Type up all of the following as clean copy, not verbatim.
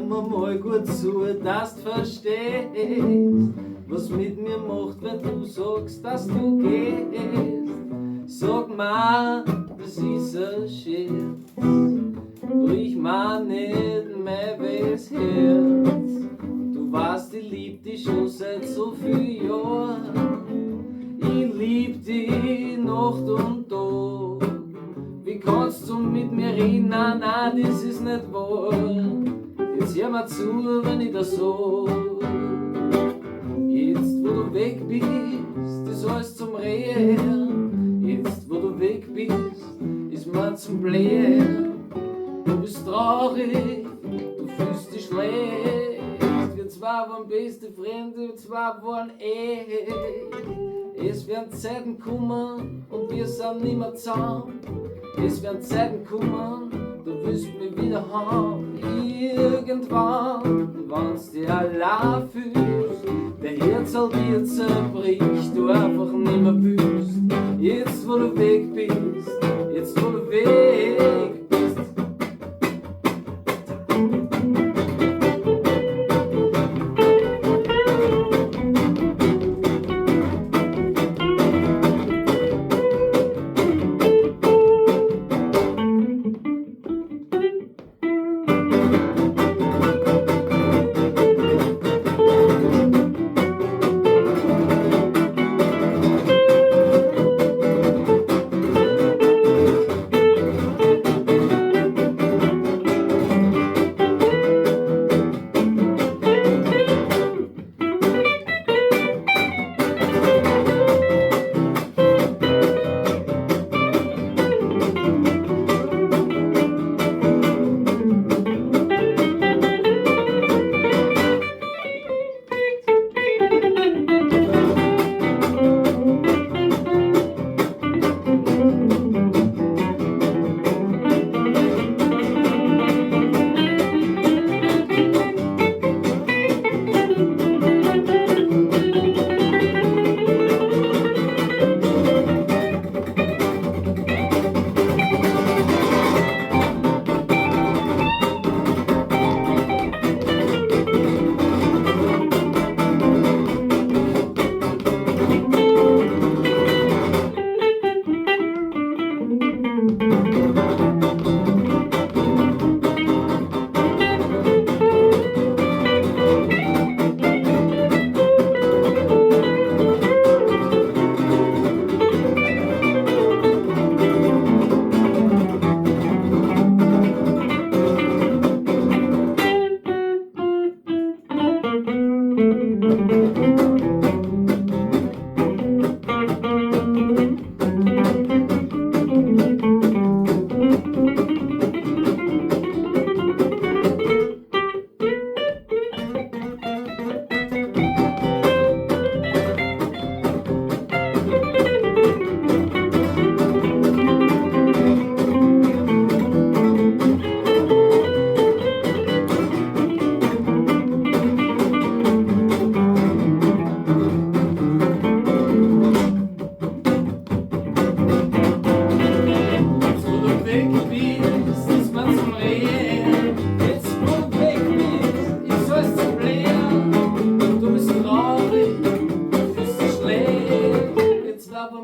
mir mal gut zu, dass du verstehst, was mit mir macht, wenn du sagst, dass du gehst. Sag mal, das ist ein Scherz, brich mir nicht mehr wes Herz. Du weißt, ich lieb dich schon seit so viel Jahren, ich lieb dich Nacht und Tag. Wie kannst du mit mir reden? Nein, nein, das ist nicht wahr. Jetzt hör mir zu, wenn ich das sag. Jetzt, wo du weg bist, ist alles zum Reden. Jetzt, wo du weg bist, ist mir zum Blähen. Du bist traurig, du fühlst dich schlecht. Wir zwei waren beste Freunde, wir zwei waren Es werden Zeiten kommen und wir sind nimmer zusammen. Es werden Zeiten kommen, du wirst mich wieder haben. Irgendwann, wenn's dir allein fühlst, der Herz all dir zerbricht, du einfach nimmer büßt. Jetzt wo du weg bist, jetzt wo du weg bist.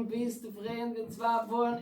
Beste Freunde, zwei wollen